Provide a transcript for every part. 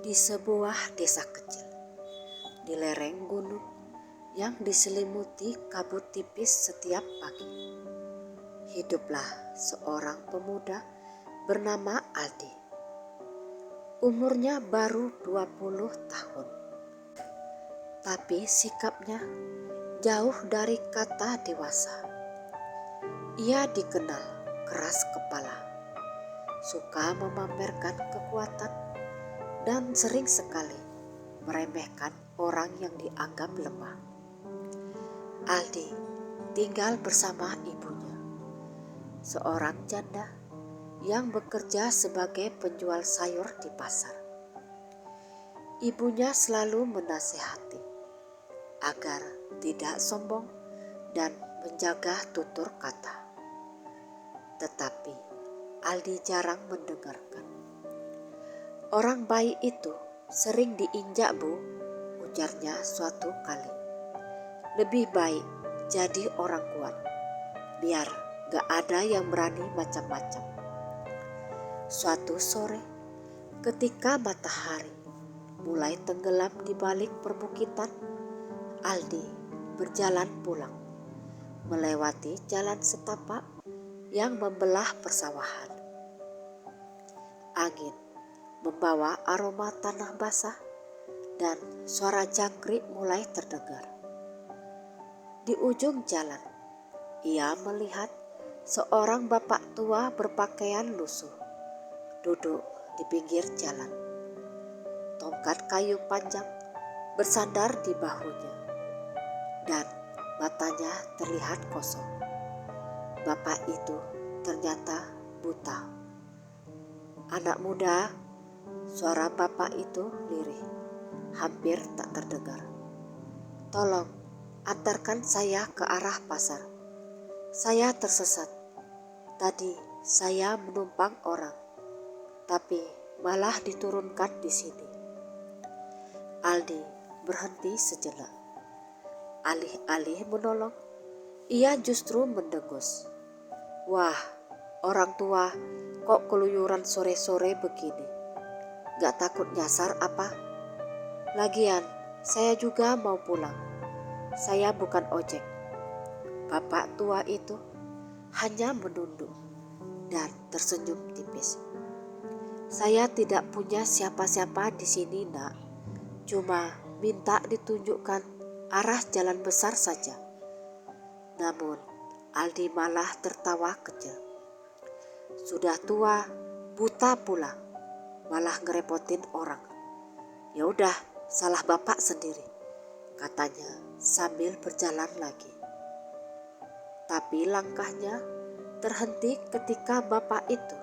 Di sebuah desa kecil, di lereng gunung yang diselimuti kabut tipis setiap pagi, hiduplah seorang pemuda bernama Aldi. Umurnya baru 20 tahun, tapi sikapnya jauh dari kata dewasa. Ia dikenal keras kepala, suka memamerkan kekuatan, dan sering sekali meremehkan orang yang dianggap lemah. Aldi tinggal bersama ibunya, seorang janda yang bekerja sebagai penjual sayur di pasar. Ibunya selalu menasehati agar tidak sombong dan menjaga tutur kata. Tetapi Aldi jarang mendengarkan. "Orang baik itu sering diinjak, Bu," ujarnya suatu kali. "Lebih baik jadi orang kuat, biar gak ada yang berani macam-macam." Suatu sore, ketika matahari mulai tenggelam di balik perbukitan, Aldi berjalan pulang, melewati jalan setapak yang membelah persawahan. Angin membawa aroma tanah basah dan suara jangkrik mulai terdengar. Di ujung jalan, ia melihat seorang bapak tua berpakaian lusuh duduk di pinggir jalan. Tongkat kayu panjang bersandar di bahunya dan matanya terlihat kosong. Bapak itu ternyata buta. "Anak muda," suara bapak itu lirih, hampir tak terdengar. "Tolong antarkan saya ke arah pasar. Saya tersesat. Tadi saya menumpang orang, tapi malah diturunkan di sini." Aldi berhenti sejenak. Alih-alih menolong, ia justru mendengus. "Wah, orang tua, kok keluyuran sore-sore begini? Gak takut nyasar apa? Lagian, saya juga mau pulang. Saya bukan ojek." Bapak tua itu hanya menunduk dan tersenyum tipis. "Saya tidak punya siapa-siapa di sini, Nak. Cuma minta ditunjukkan arah jalan besar saja." Namun Aldi malah tertawa kecil. "Sudah tua, buta pula, malah ngerepotin orang. Ya udah, salah bapak sendiri," katanya sambil berjalan lagi. Tapi langkahnya terhenti ketika bapak itu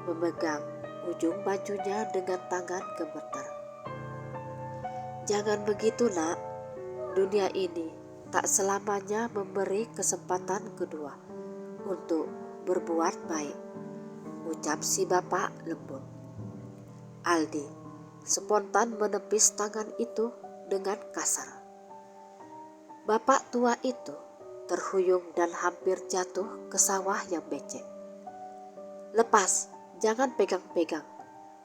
memegang ujung bajunya dengan tangan gemetar. "Jangan begitu, Nak. Dunia ini tak selamanya memberi kesempatan kedua untuk berbuat baik," ucap si bapak lembut. Aldi spontan menepis tangan itu dengan kasar. Bapak tua itu terhuyung dan hampir jatuh ke sawah yang becek. "Lepas, jangan pegang-pegang,"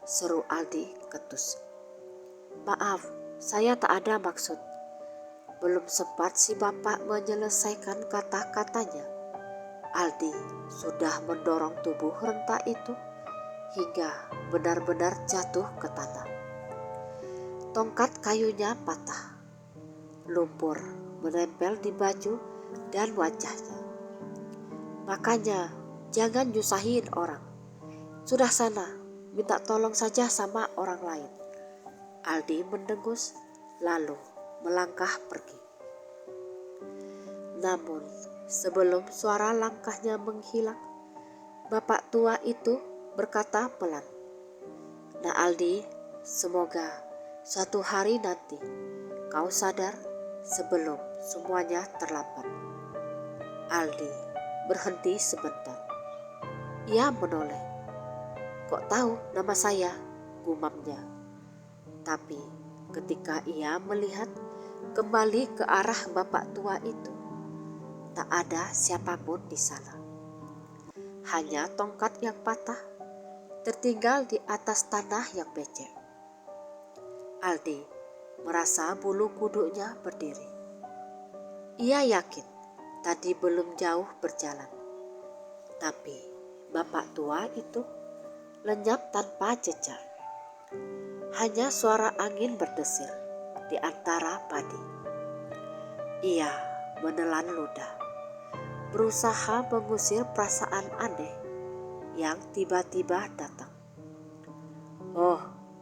seru Aldi ketus. "Maaf, saya tak ada maksud." Belum sempat si bapak menyelesaikan kata-katanya, Aldi sudah mendorong tubuh renta itu hingga benar-benar jatuh ke tanah. Tongkat kayunya patah, lumpur menempel di baju dan wajahnya. "Makanya jangan nyusahin orang. Sudah sana, minta tolong saja sama orang lain." Aldi mendengus lalu melangkah pergi. Namun sebelum suara langkahnya menghilang, bapak tua itu berkata pelan, "Nah Aldi, semoga suatu hari nanti kau sadar sebelum semuanya terlambat." Aldi berhenti sebentar. Ia menoleh. "Kok tahu nama saya?" gumamnya. Tapi ketika ia melihat kembali ke arah bapak tua itu, tak ada siapapun di sana. Hanya tongkat yang patah tertinggal di atas tanah yang becek. Aldi merasa bulu kuduknya berdiri. Ia yakin tadi belum jauh berjalan, tapi bapak tua itu lenyap tanpa jejak. Hanya suara angin berdesir di antara padi. Ia menelan ludah, berusaha mengusir perasaan aneh yang tiba-tiba datang. Oh,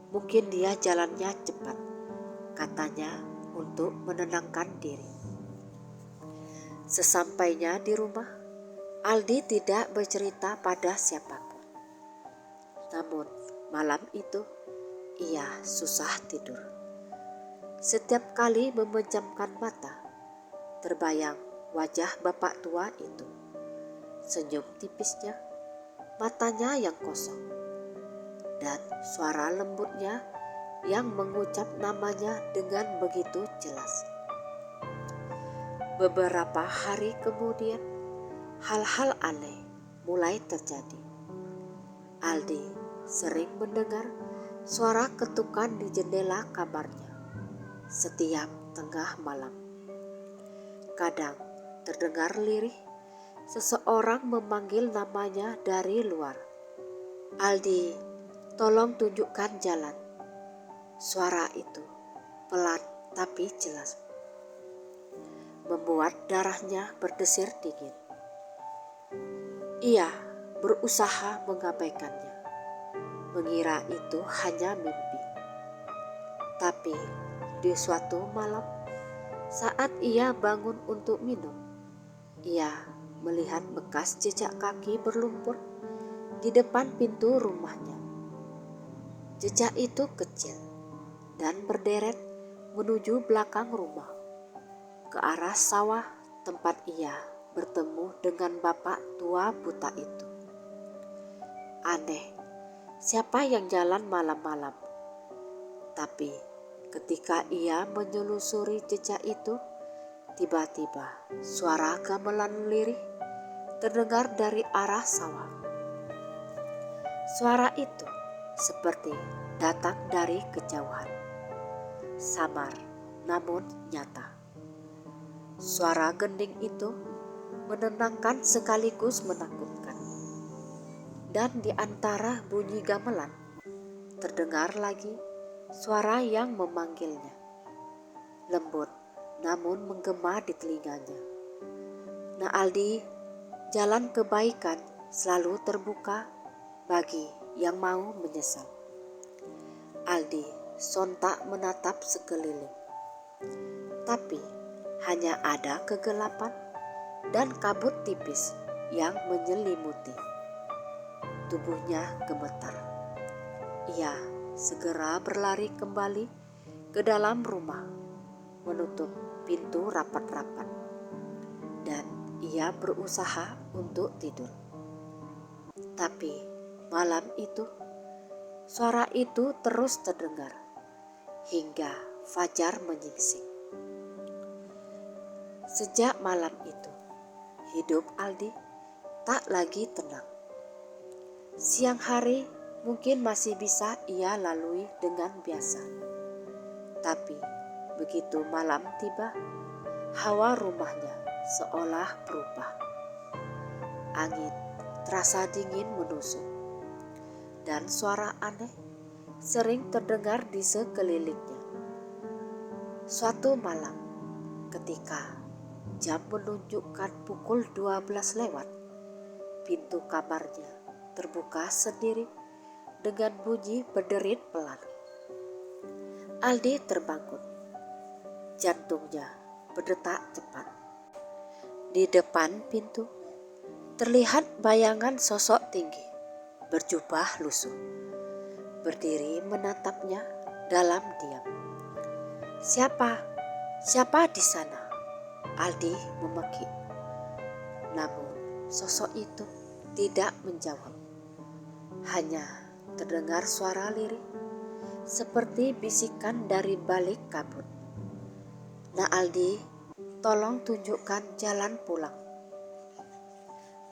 mungkin dia jalannya cepat, katanya untuk menenangkan diri. Sesampainya di rumah, Aldi tidak bercerita pada siapapun. Namun malam itu ia susah tidur. Setiap kali memejamkan mata, terbayang wajah bapak tua itu. Senyum tipisnya, matanya yang kosong, dan suara lembutnya yang mengucap namanya dengan begitu jelas. Beberapa hari kemudian, hal-hal aneh mulai terjadi. Aldi sering mendengar suara ketukan di jendela kamarnya setiap tengah malam. Kadang terdengar lirih seseorang memanggil namanya dari luar. Aldi, tolong tunjukkan jalan. Suara itu pelan tapi jelas, membuat darahnya berdesir dingin. Ia berusaha mengabaikannya, mengira itu hanya mimpi. Tapi di suatu malam, saat ia bangun untuk minum, ia melihat bekas jejak kaki berlumpur di depan pintu rumahnya. Jejak itu kecil dan berderet menuju belakang rumah, ke arah sawah tempat ia bertemu dengan bapak tua buta itu. Aneh, siapa yang jalan malam-malam? Tapi ketika ia menyelusuri jejak itu, tiba-tiba suara gamelan lirih terdengar dari arah sawah. Suara itu seperti datang dari kejauhan, samar namun nyata. Suara gending itu menenangkan sekaligus menakutkan. Dan di antara bunyi gamelan, terdengar lagi suara yang memanggilnya. Lembut namun menggema di telinganya. Nah Aldi, jalan kebaikan selalu terbuka bagi yang mau menyesal. Aldi sontak menatap sekeliling. Tapi hanya ada kegelapan dan kabut tipis yang menyelimuti. Tubuhnya gemetar. Ia segera berlari kembali ke dalam rumah, menutup pintu rapat-rapat, dan ia berusaha untuk tidur. Tapi malam itu, suara itu terus terdengar hingga fajar menyingsing. Sejak malam itu, hidup Aldi tak lagi tenang. Siang hari mungkin masih bisa ia lalui dengan biasa. Tapi begitu malam tiba, hawa rumahnya seolah berubah. Angin terasa dingin menusuk, dan suara aneh sering terdengar di sekelilingnya. Suatu malam, ketika jam menunjukkan pukul 12 lewat, pintu kamarnya terbuka sendiri dengan bunyi berderit pelan. Aldi terbangun. Jantungnya berdetak cepat. Di depan pintu terlihat bayangan sosok tinggi berjubah lusuh, berdiri menatapnya dalam diam. Siapa di sana? Aldi memekik. Namun sosok itu tidak menjawab. Hanya terdengar suara lirih seperti bisikan dari balik kabut. Nah Aldi, tolong tunjukkan jalan pulang.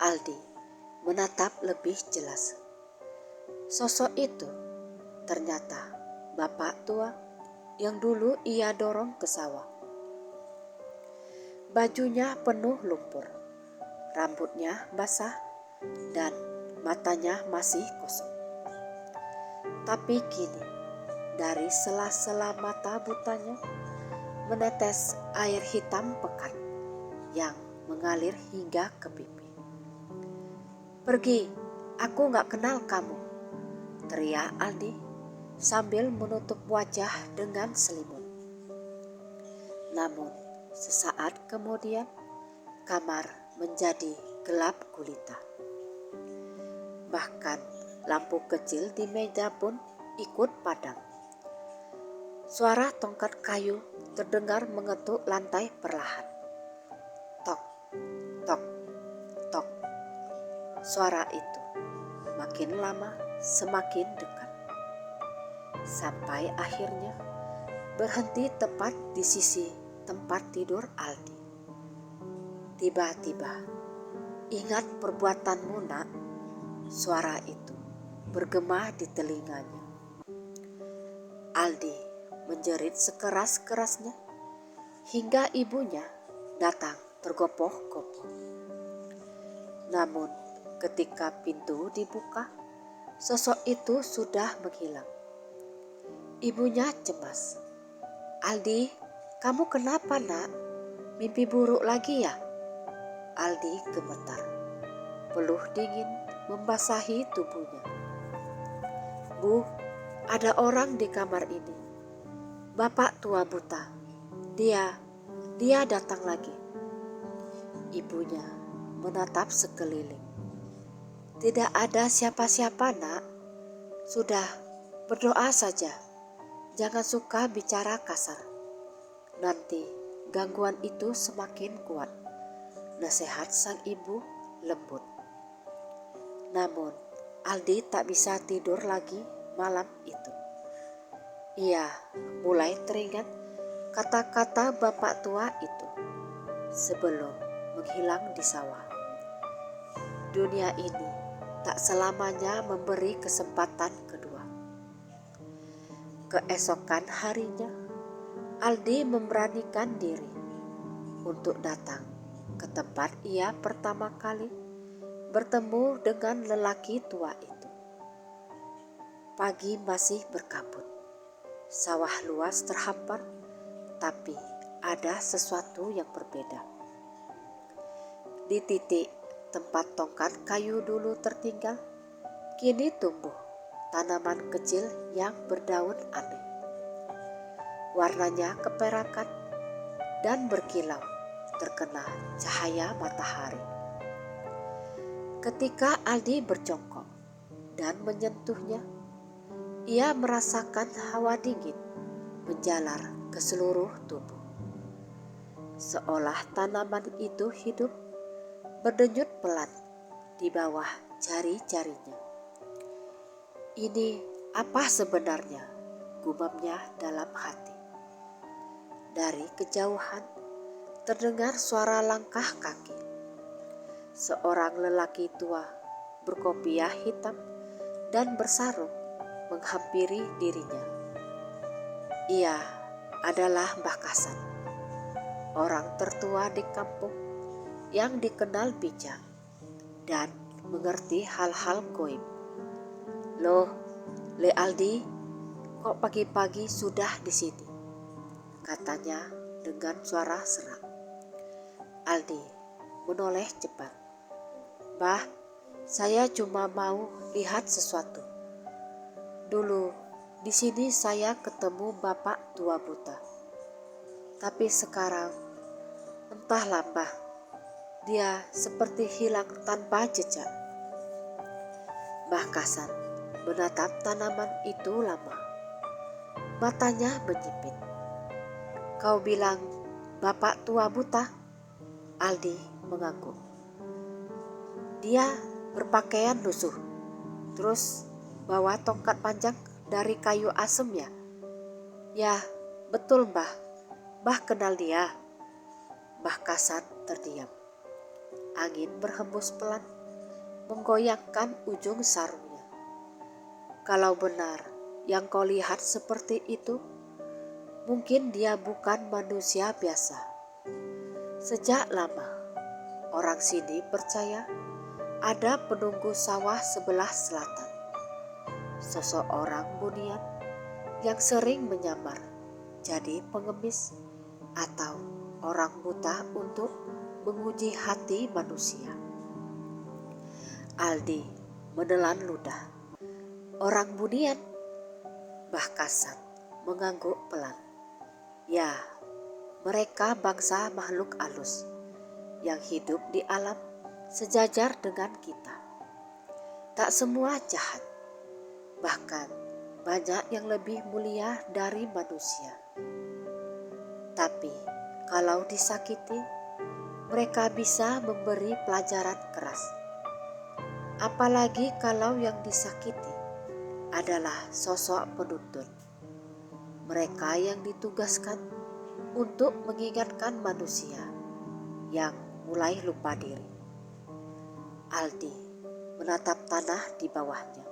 Aldi menatap lebih jelas. Sosok itu ternyata bapak tua yang dulu ia dorong ke sawah. Bajunya penuh lumpur, rambutnya basah, dan matanya masih kosong. Tapi kini, dari sela-sela mata butanya, menetes air hitam pekat yang mengalir hingga ke pipi. "Pergi, aku gak kenal kamu," teriak Aldi sambil menutup wajah dengan selimut. Namun, sesaat kemudian, kamar menjadi gelap gulita. Bahkan lampu kecil di meja pun ikut padam. Suara tongkat kayu terdengar mengetuk lantai perlahan. Tok, tok, tok. Suara itu makin lama semakin dekat. Sampai akhirnya berhenti tepat di sisi tempat tidur Aldi. Tiba-tiba, "Ingat perbuatanmu, Nak," suara itu bergema di telinganya. Aldi menjerit sekeras-kerasnya hingga ibunya datang tergopoh-gopoh. Namun ketika pintu dibuka, sosok itu sudah menghilang. Ibunya cemas. "Aldi, kamu kenapa, Nak? Mimpi buruk lagi ya?" Aldi gemetar. Peluh dingin membasahi tubuhnya. "Bu, ada orang di kamar ini. Bapak tua buta. Dia datang lagi." Ibunya menatap sekeliling. "Tidak ada siapa-siapa, Nak. Sudah, berdoa saja. Jangan suka bicara kasar. Nanti gangguan itu semakin kuat," nasihat sang ibu lembut. Namun Aldi tak bisa tidur lagi malam itu. Ia mulai teringat kata-kata bapak tua itu sebelum menghilang di sawah. Dunia ini tak selamanya memberi kesempatan kedua. Keesokan harinya, Aldi memberanikan diri untuk datang ke tempat ia pertama kali bertemu dengan lelaki tua itu. Pagi masih berkabut, sawah luas terhampar, tapi ada sesuatu yang berbeda. Di titik tempat tongkat kayu dulu tertinggal, kini tumbuh tanaman kecil yang berdaun aneh. Warnanya keperakan dan berkilau terkena cahaya matahari. Ketika Aldi berjongkok dan menyentuhnya, ia merasakan hawa dingin menjalar ke seluruh tubuh. Seolah tanaman itu hidup, berdenyut pelan di bawah jari-jarinya. "Ini apa sebenarnya?" gumamnya dalam hati. Dari kejauhan terdengar suara langkah kaki. Seorang lelaki tua berkopiah hitam dan bersarung menghampiri dirinya. Ia adalah Mbah Kasan, orang tertua di kampung yang dikenal bijak dan mengerti hal-hal gaib. "Loh, Le Aldi, kok pagi-pagi sudah di sini?" katanya dengan suara serak. Aldi menoleh cepat. "Mbah, saya cuma mau lihat sesuatu. Dulu di sini saya ketemu bapak tua buta. Tapi sekarang entahlah, Mbah, dia seperti hilang tanpa jejak." Mbah Kasan menatap tanaman itu lama. Matanya menyipit. "Kau bilang bapak tua buta?" Aldi mengangguk. "Dia berpakaian lusuh, terus bawa tongkat panjang dari kayu asem ya?" "Ya, betul, Mbah. Mbah kenal dia." Mbah Kasan terdiam. Angin berhembus pelan, menggoyangkan ujung sarungnya. "Kalau benar yang kau lihat seperti itu, Mungkin dia bukan manusia biasa. Sejak lama, orang sini percaya ada penunggu sawah sebelah selatan. Seseorang bunian yang sering menyamar jadi pengemis atau orang buta untuk menguji hati manusia. Aldi menelan ludah. Orang bunian, Bah Kasan mengangguk pelan. Ya, mereka bangsa makhluk halus yang hidup di alam sejajar dengan kita. Tak semua jahat, bahkan banyak yang lebih mulia dari manusia. Tapi kalau disakiti, mereka bisa memberi pelajaran keras. Apalagi kalau yang disakiti adalah sosok penuntun. Mereka yang ditugaskan untuk mengingatkan manusia yang mulai lupa diri. Aldi menatap tanah di bawahnya.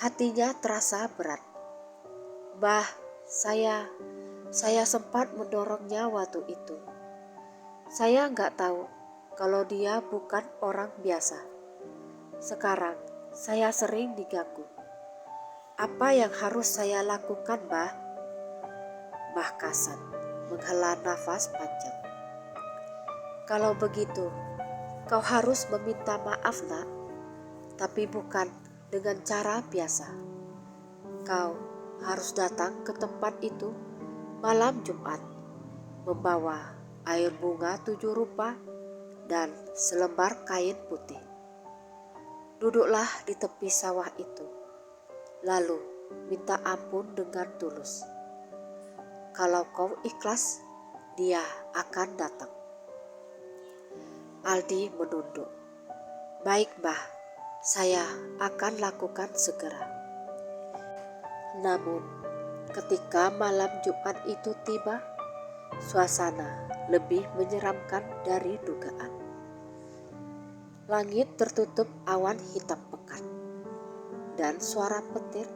Hatinya terasa berat. Bah, saya sempat mendorongnya waktu itu. Saya nggak tahu kalau dia bukan orang biasa. Sekarang saya sering diganggu. Apa yang harus saya lakukan, Bah? Bah Kasan menghela nafas panjang. Kalau begitu, kau harus meminta maaf, nak. Tapi bukan dengan cara biasa. Kau harus datang ke tempat itu malam Jumat, membawa air bunga 7 rupa dan selembar kain putih. Duduklah di tepi sawah itu, lalu minta ampun dengan tulus. Kalau kau ikhlas, dia akan datang. Aldi menunduk. Baik, Bah, saya akan lakukan segera. Namun, ketika malam Jumat itu tiba, suasana lebih menyeramkan dari dugaan. Langit tertutup awan hitam pekat, dan suara petir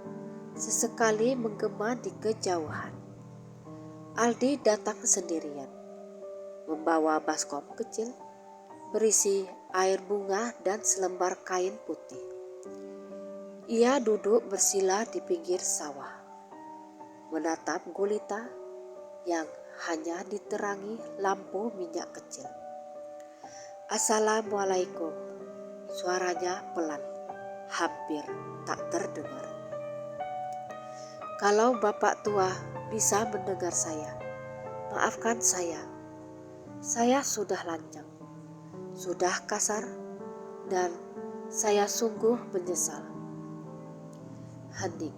sesekali menggema di kejauhan. Aldi datang sendirian, membawa baskom kecil berisi air bunga dan selembar kain putih. Ia duduk bersila di pinggir sawah, menatap gulita yang hanya diterangi lampu minyak kecil. Assalamualaikum, suaranya pelan, hampir tak terdengar. Kalau Bapak tua bisa mendengar saya, maafkan saya. Saya sudah lancang, sudah kasar, dan saya sungguh menyesal. Hening.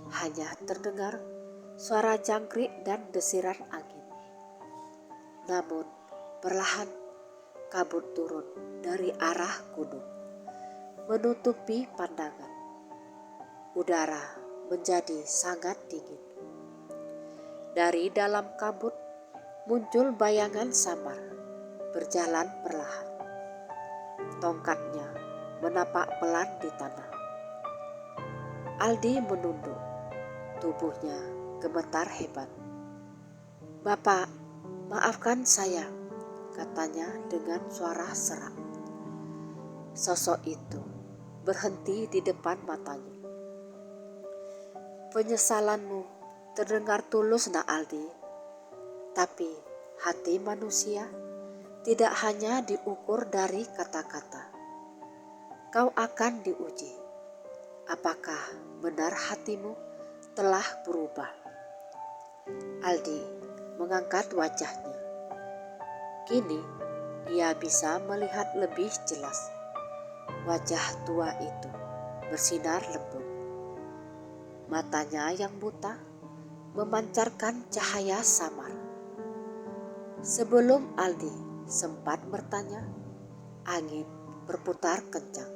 Hanya terdengar suara jangkrik dan desiran angin. Namun perlahan kabut turun dari arah gunung, menutupi pandangan. Udara menjadi sangat dingin. Dari dalam kabut muncul bayangan samar, berjalan perlahan. Tongkatnya menapak pelan di tanah. Aldi menunduk, tubuhnya gemetar hebat. Bapak, maafkan saya, katanya dengan suara serak. Sosok itu berhenti di depan matanya. Penyesalanmu terdengar tulus, nak Aldi. Tapi hati manusia tidak hanya diukur dari kata-kata. Kau akan diuji. Apakah benar hatimu telah berubah? Aldi mengangkat wajahnya. Kini ia bisa melihat lebih jelas. Wajah tua itu bersinar lembut. Matanya yang buta memancarkan cahaya samar. Sebelum Aldi sempat bertanya, angin berputar kencang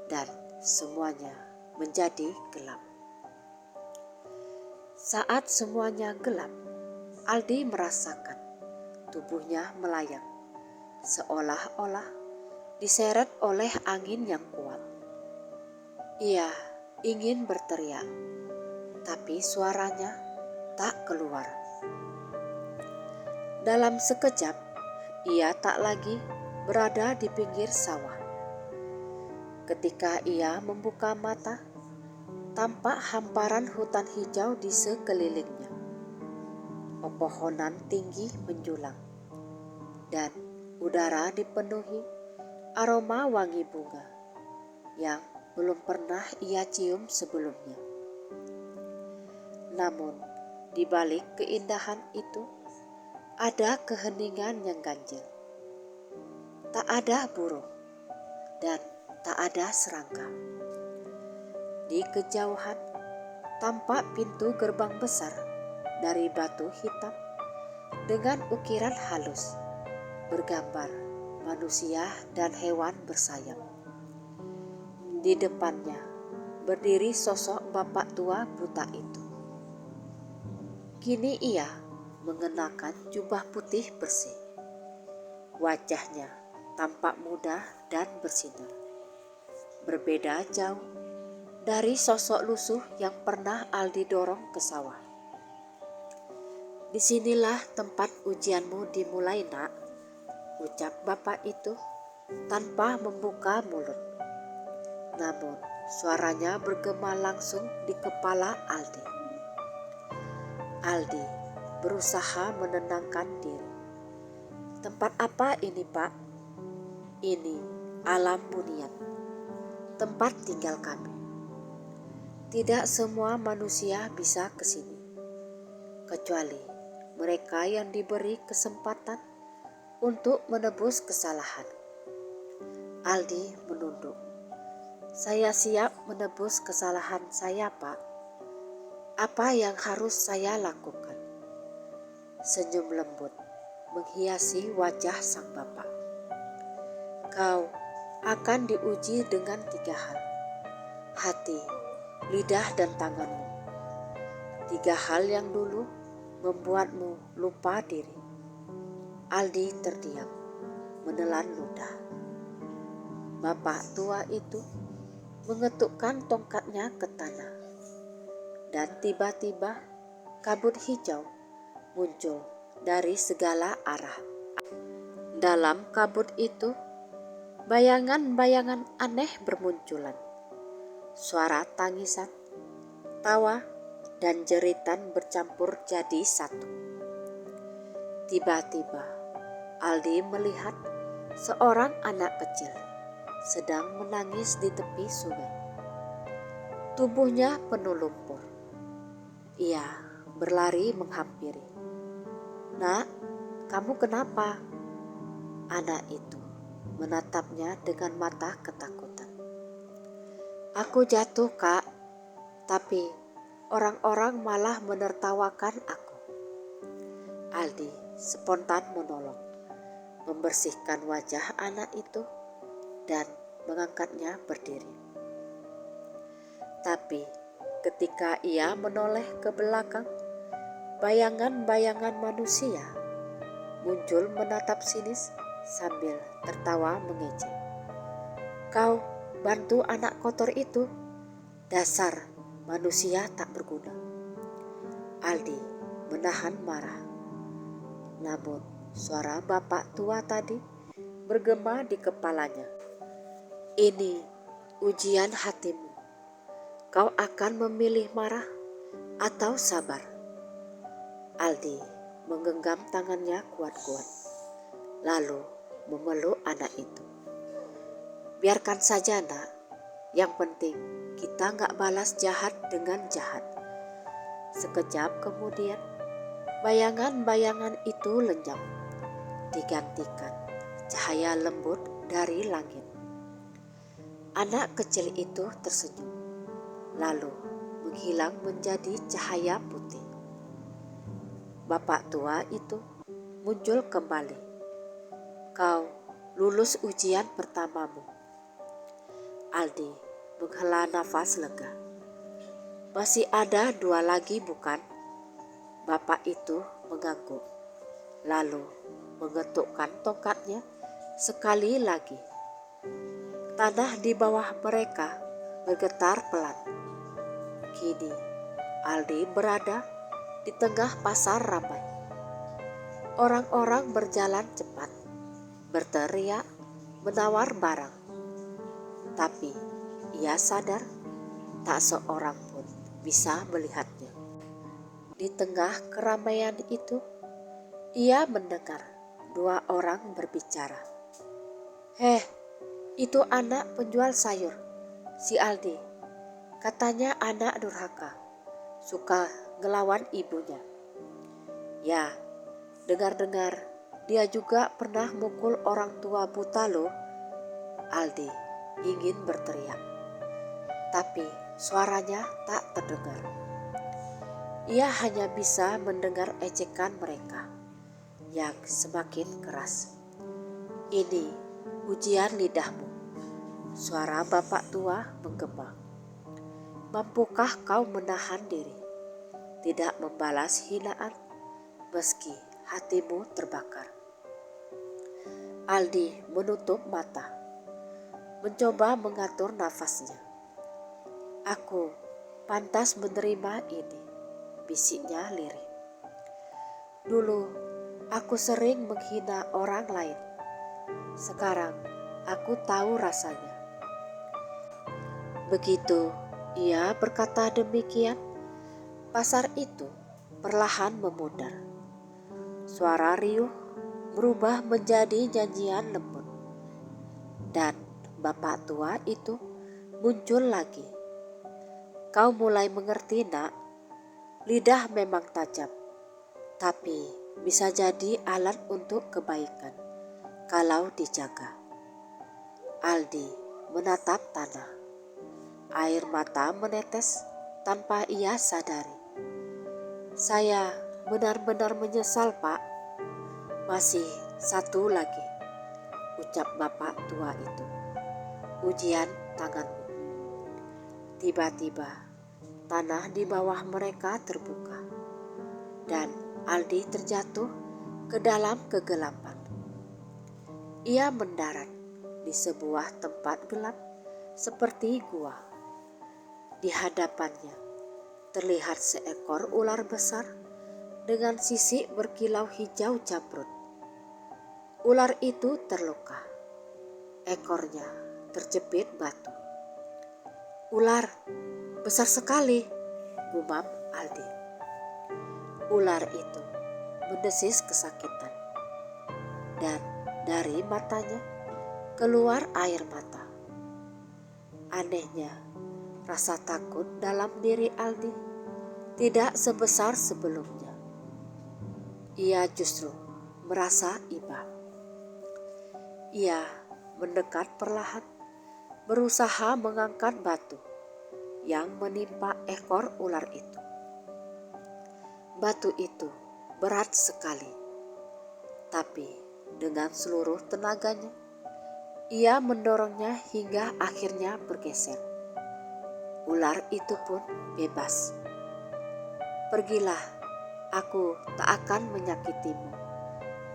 dan semuanya menjadi gelap. Saat semuanya gelap, Aldi merasakan tubuhnya melayang, seolah-olah diseret oleh angin yang kuat. Ia ingin berteriak, tapi suaranya tak keluar. Dalam sekejap, ia tak lagi berada di pinggir sawah. Ketika ia membuka mata, tampak hamparan hutan hijau di sekelilingnya. Pepohonan tinggi menjulang, dan udara dipenuhi aroma wangi bunga yang belum pernah ia cium sebelumnya. Namun, di balik keindahan itu, ada keheningan yang ganjil. Tak ada burung dan tak ada serangga. Di kejauhan, tampak pintu gerbang besar dari batu hitam dengan ukiran halus, bergambar manusia dan hewan bersayap. Di depannya berdiri sosok bapak tua buta itu. Kini ia mengenakan jubah putih bersih. Wajahnya tampak muda dan bersinar. Berbeda jauh dari sosok lusuh yang pernah Aldi dorong ke sawah. "Disinilah tempat ujianmu dimulai, nak," ucap bapak itu tanpa membuka mulut. Namun suaranya bergema langsung di kepala Aldi. Aldi berusaha menenangkan diri. "Tempat apa ini, Pak?" "Ini alam bunian, tempat tinggal kami. Tidak semua manusia bisa ke sini, kecuali mereka yang diberi kesempatan untuk menebus kesalahan." Aldi menunduk. "Saya siap menebus kesalahan saya, Pak. Apa yang harus saya lakukan?" Senyum lembut menghiasi wajah sang bapak. "Kau akan diuji dengan 3 hal. Hati, lidah, dan tanganmu. 3 hal yang dulu membuatmu lupa diri." Aldi terdiam, menelan ludah. Bapak tua itu mengetukkan tongkatnya ke tanah, dan tiba-tiba kabut hijau muncul dari segala arah. Dalam kabut itu, bayangan-bayangan aneh bermunculan. Suara tangisan, tawa, dan jeritan bercampur jadi satu. Tiba-tiba, Aldi melihat seorang anak kecil sedang menangis di tepi sungai. Tubuhnya penuh lumpur. Ia berlari menghampiri. "Nak, kamu kenapa?" Anak itu menatapnya dengan mata ketakutan. "Aku jatuh, Kak, tapi orang-orang malah menertawakan aku." Aldi spontan menolong, membersihkan wajah anak itu dan mengangkatnya berdiri. Tapi ketika ia menoleh ke belakang, bayangan-bayangan manusia muncul menatap sinis sambil tertawa mengejek. "Kau bantu anak kotor itu? Dasar manusia tak berguna." Aldi menahan marah. Namun suara bapak tua tadi bergema di kepalanya. "Ini ujian hatimu. Kau akan memilih marah atau sabar." Aldi menggenggam tangannya kuat-kuat, lalu memeluk anak itu. "Biarkan saja, nak. Yang penting kita gak balas jahat dengan jahat." Sekejap kemudian, bayangan-bayangan itu lenyap, digantikan cahaya lembut dari langit. Anak kecil itu tersenyum, lalu menghilang menjadi cahaya putih. Bapak tua itu muncul kembali. "Kau lulus ujian pertamamu." Aldi menghela nafas lega. "Masih ada 2 lagi, bukan?" Bapak itu mengangguk, lalu mengetukkan tongkatnya sekali lagi. Tanah di bawah mereka bergetar pelan. Kini Aldi berada di tengah pasar ramai. Orang-orang berjalan cepat, berteriak, menawar barang. Tapi ia sadar tak seorang pun bisa melihatnya. Di tengah keramaian itu, ia mendengar dua orang berbicara. "Heh, itu anak penjual sayur, si Aldi. Katanya anak durhaka, suka ngelawan ibunya. Ya, dengar-dengar dia juga pernah mukul orang tua buta loh." Aldi ingin berteriak, tapi suaranya tak terdengar. Ia hanya bisa mendengar ejekan mereka yang semakin keras. "Ini ujian lidahmu," suara bapak tua menggema. "Mampukah kau menahan diri, tidak membalas hinaan meski hatimu terbakar?" Aldi menutup mata, mencoba mengatur nafasnya. "Aku pantas menerima ini," bisiknya lirih. "Dulu aku sering menghina orang lain. Sekarang aku tahu rasanya." Begitu ia berkata demikian, pasar itu perlahan memudar. Suara riuh berubah menjadi nyanyian lembut. Dan bapak tua itu muncul lagi. "Kau mulai mengerti, nak. Lidah memang tajam, tapi bisa jadi alat untuk kebaikan kalau dijaga." Aldi menatap tanah. Air mata menetes tanpa ia sadari. "Saya benar-benar menyesal, Pak." "Masih satu lagi," ucap bapak tua itu. "Ujian tanganmu." Tiba-tiba tanah di bawah mereka terbuka dan Aldi terjatuh ke dalam kegelapan. Ia mendarat di sebuah tempat gelap seperti gua. Di hadapannya terlihat seekor ular besar dengan sisik berkilau hijau jamrut. Ular itu terluka. Ekornya terjepit batu. "Ular besar sekali," gumam Aldi. Ular itu mendesis kesakitan, dan dari matanya keluar air mata. Anehnya, rasa takut dalam diri Aldi tidak sebesar sebelumnya. Ia justru merasa iba. Ia mendekat perlahan, berusaha mengangkat batu yang menimpa ekor ular itu. Batu itu berat sekali, tapi dengan seluruh tenaganya, ia mendorongnya hingga akhirnya bergeser. Ular itu pun bebas. "Pergilah, aku tak akan menyakitimu,"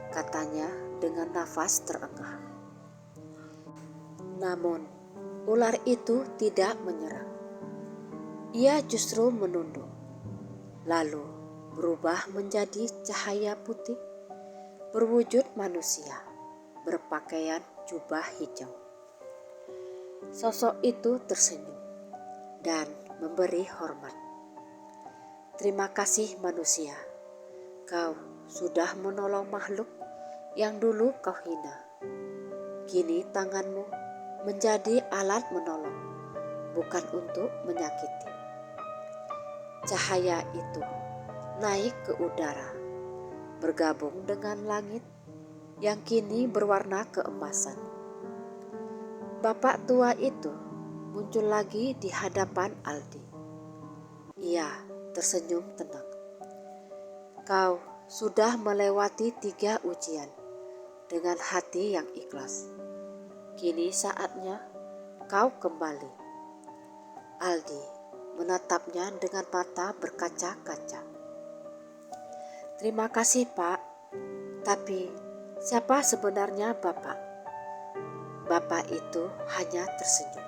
katanya dengan nafas terengah. Namun, ular itu tidak menyerang. Ia justru menunduk, lalu berubah menjadi cahaya putih, berwujud manusia, berpakaian jubah hijau. Sosok itu tersenyum dan memberi hormat. "Terima kasih manusia, kau sudah menolong makhluk yang dulu kau hina. Kini tanganmu menjadi alat menolong, bukan untuk menyakiti." Cahaya itu naik ke udara, bergabung dengan langit yang kini berwarna keemasan. Bapak tua itu muncul lagi di hadapan Aldi. Ia tersenyum tenang. "Kau sudah melewati 3 ujian dengan hati yang ikhlas. Kini saatnya kau kembali." Aldi menatapnya dengan mata berkaca-kaca. "Terima kasih, Pak. Tapi siapa sebenarnya Bapak?" Bapak itu hanya tersenyum.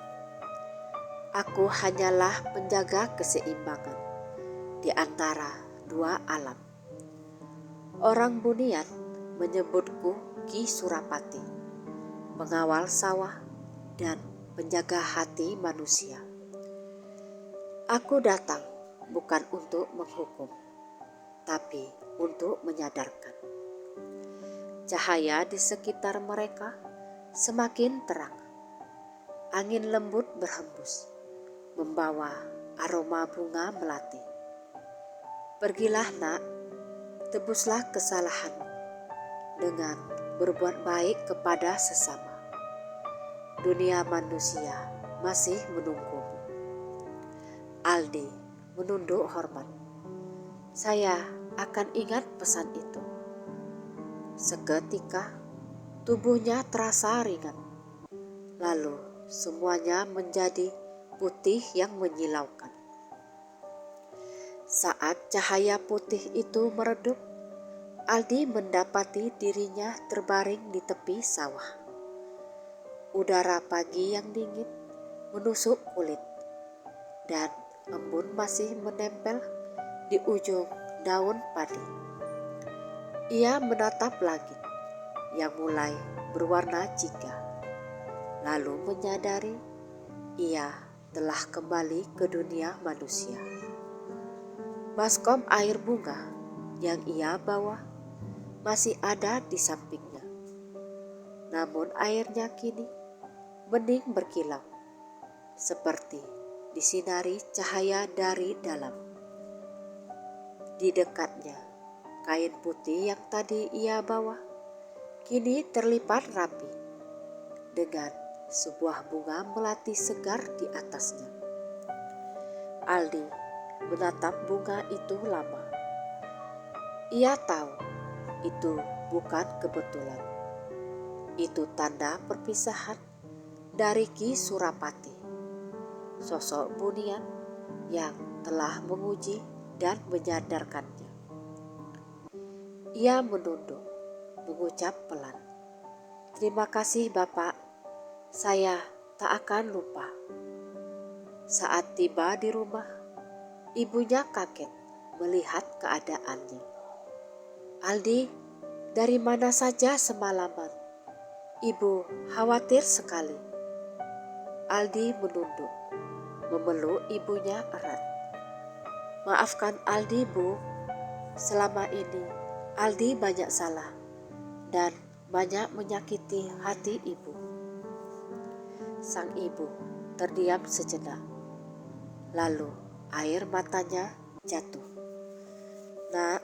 "Aku hanyalah penjaga keseimbangan di antara dua alam. Orang Bunian menyebutku Ki Surapati, pengawal sawah dan penjaga hati manusia. Aku datang bukan untuk menghukum, tapi untuk menyadarkan. Cahaya di sekitar mereka semakin terang. Angin lembut berhembus, membawa aroma bunga melati. Pergilah nak, tebuslah kesalahanmu dengan berbuat baik kepada sesama. Dunia manusia masih menunggumu. Aldi menunduk hormat. Saya akan ingat pesan itu. Seketika tubuhnya terasa ringan. Lalu semuanya menjadi putih yang menyilaukan. Saat cahaya putih itu meredup, Aldi mendapati dirinya terbaring di tepi sawah. Udara pagi yang dingin menusuk kulit, dan embun masih menempel di ujung daun padi. Ia menatap langit yang mulai berwarna jingga, lalu menyadari ia telah kembali ke dunia manusia. Baskom air bunga yang ia bawa masih ada di sampingnya. Namun airnya kini bening berkilau, seperti disinari cahaya dari dalam. Di dekatnya, kain putih yang tadi ia bawa kini terlipat rapi dengan sebuah bunga melati segar di atasnya. Aldi menatap bunga itu lama. Ia tahu itu bukan kebetulan. Itu tanda perpisahan dari Ki Surapati, sosok Bunian yang telah menguji dan menyadarkannya. Ia menunduk, mengucap pelan, "Terima kasih Bapak, saya tak akan lupa." Saat tiba di rumah, ibunya kaget melihat keadaannya. "Aldi, dari mana saja semalaman? Ibu khawatir sekali." Aldi menunduk, memeluk ibunya erat. "Maafkan Aldi, Bu. Selama ini Aldi banyak salah dan banyak menyakiti hati ibu." Sang ibu terdiam sejenak. Lalu air matanya jatuh. "Nak,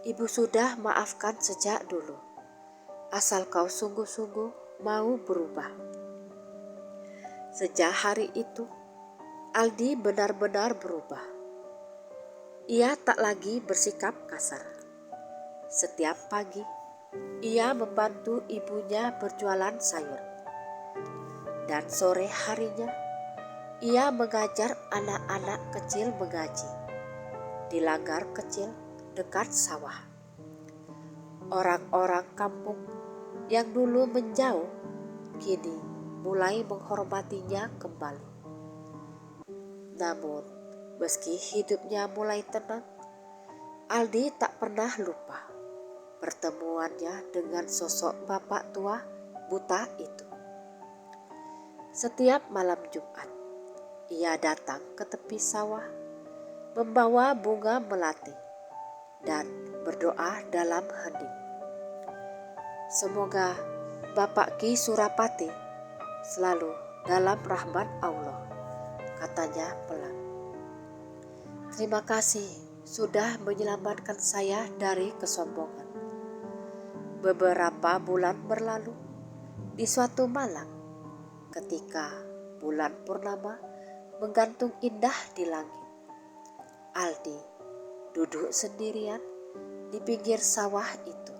ibu sudah maafkan sejak dulu. Asal kau sungguh-sungguh mau berubah." Sejak hari itu, Aldi benar-benar berubah. Ia tak lagi bersikap kasar. Setiap pagi, ia membantu ibunya berjualan sayur. Dan sore harinya, ia mengajar anak-anak kecil mengaji di langgar kecil dekat sawah. Orang-orang kampung yang dulu menjauh, kini mulai menghormatinya kembali. Namun, meski hidupnya mulai tenang, Aldi tak pernah lupa pertemuannya dengan sosok bapak tua buta itu. Setiap malam Jumat, ia datang ke tepi sawah, membawa bunga melati dan berdoa dalam hening. "Semoga Bapak Ki Surapati selalu dalam rahmat Allah," katanya pelan. "Terima kasih sudah menyelamatkan saya dari kesombongan." Beberapa bulan berlalu, di suatu malam, ketika bulan purnama menggantung indah di langit, Aldi duduk sendirian di pinggir sawah itu.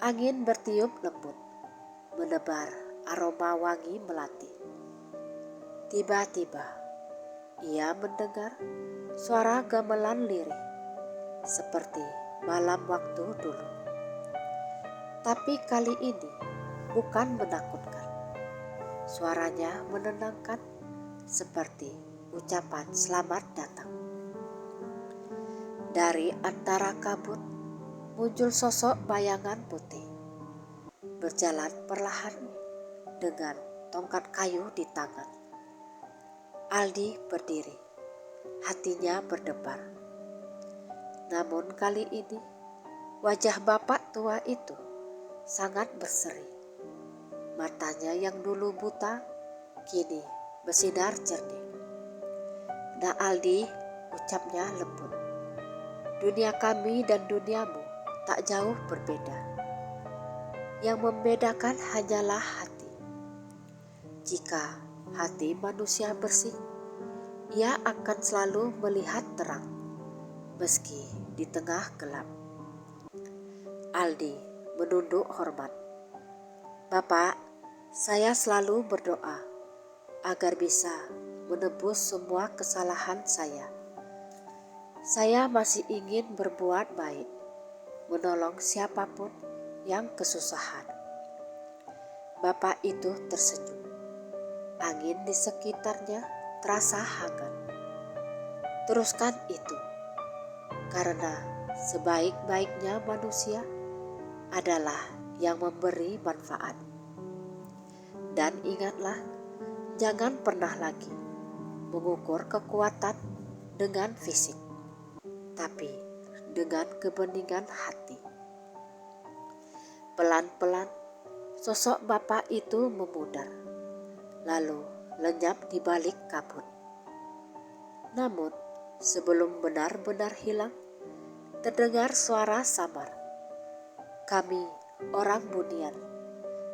Angin bertiup lembut, menebar aroma wangi melati. Tiba-tiba, ia mendengar suara gamelan lirih, seperti malam waktu dulu. Tapi kali ini bukan menakutkan. Suaranya menenangkan, seperti ucapan selamat datang. Dari antara kabut muncul sosok bayangan putih, berjalan perlahan dengan tongkat kayu di tangan. Aldi berdiri, hatinya berdebar. Namun kali ini wajah bapak tua itu sangat berseri. Matanya yang dulu buta kini bersinar jernih. "Nah Aldi," ucapnya lembut, "dunia kami dan duniamu tak jauh berbeda. Yang membedakan hanyalah hati. Jika hati manusia bersih, ia akan selalu melihat terang, meski di tengah gelap." Aldi menunduk hormat. "Bapak, saya selalu berdoa agar bisa menebus semua kesalahan saya. Saya masih ingin berbuat baik, menolong siapapun yang kesusahan." Bapak itu tersenyum. Angin di sekitarnya terasa hangat. "Teruskan itu, karena sebaik-baiknya manusia adalah yang memberi manfaat. Dan ingatlah, jangan pernah lagi mengukur kekuatan dengan fisik, tapi dengan kebeningan hati." Pelan-pelan sosok bapak itu memudar, lalu lenyap di balik kabut. Namun sebelum benar-benar hilang, terdengar suara samar. "Kami, orang Bunian,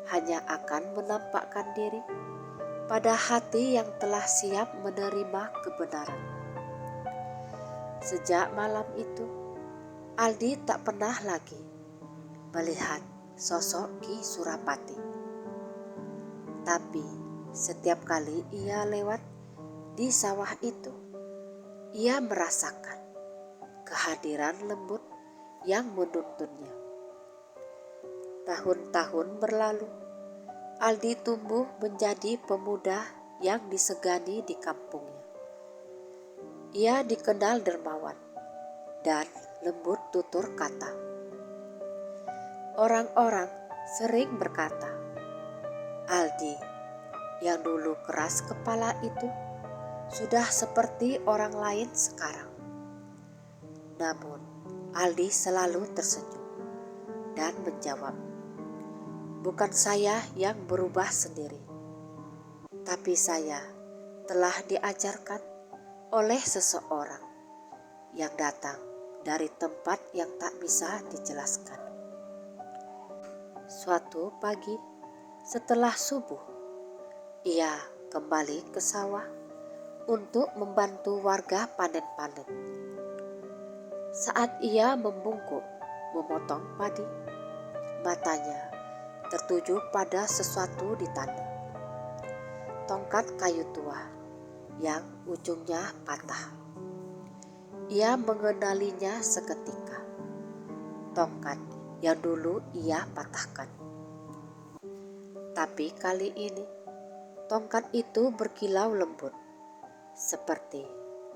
hanya akan menampakkan diri pada hati yang telah siap menerima kebenaran." Sejak malam itu, Aldi tak pernah lagi melihat sosok Ki Surapati. Tapi setiap kali ia lewat di sawah itu, ia merasakan kehadiran lembut yang menuntunnya. Tahun-tahun berlalu, Aldi tumbuh menjadi pemuda yang disegani di kampungnya. Ia dikenal dermawan dan lembut tutur kata. Orang-orang sering berkata, Aldi yang dulu keras kepala itu sudah seperti orang lain sekarang. Namun Aldi selalu tersenyum dan menjawab, "Bukan saya yang berubah sendiri, tapi saya telah diajarkan oleh seseorang yang datang dari tempat yang tak bisa dijelaskan." Suatu pagi setelah subuh, ia kembali ke sawah untuk membantu warga panen-panen. Saat ia membungkuk memotong padi, matanya tertuju pada sesuatu di tanah. Tongkat kayu tua yang ujungnya patah. Ia mengenalinya seketika. Tongkat yang dulu ia patahkan. Tapi kali ini tongkat itu berkilau lembut, seperti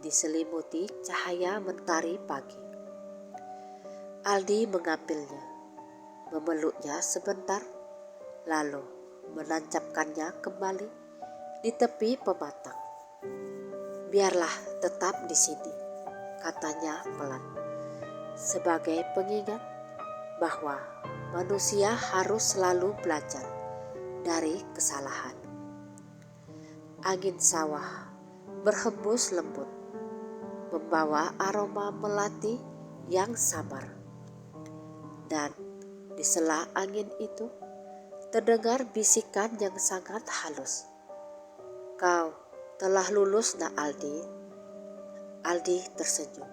diselimuti cahaya mentari pagi. Aldi mengambilnya, memeluknya sebentar, lalu menancapkannya kembali di tepi pematang. "Biarlah tetap di sini," katanya pelan, "sebagai pengingat bahwa manusia harus selalu belajar dari kesalahan." Angin sawah berhembus lembut, membawa aroma melati yang samar. Dan di sela angin itu terdengar bisikan yang sangat halus. "Kau telah lulus, Nak Aldi." Aldi tersenyum,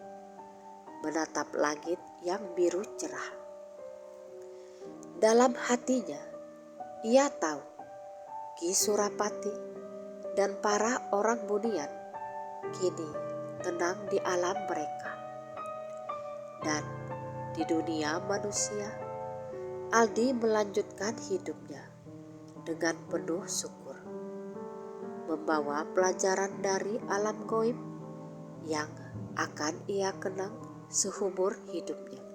menatap langit yang biru cerah. Dalam hatinya, ia tahu Ki Surapati dan para orang Bunian kini tenang di alam mereka. Dan di dunia manusia, Aldi melanjutkan hidupnya dengan penuh syukur, membawa pelajaran dari alam gaib yang akan ia kenang seumur hidupnya.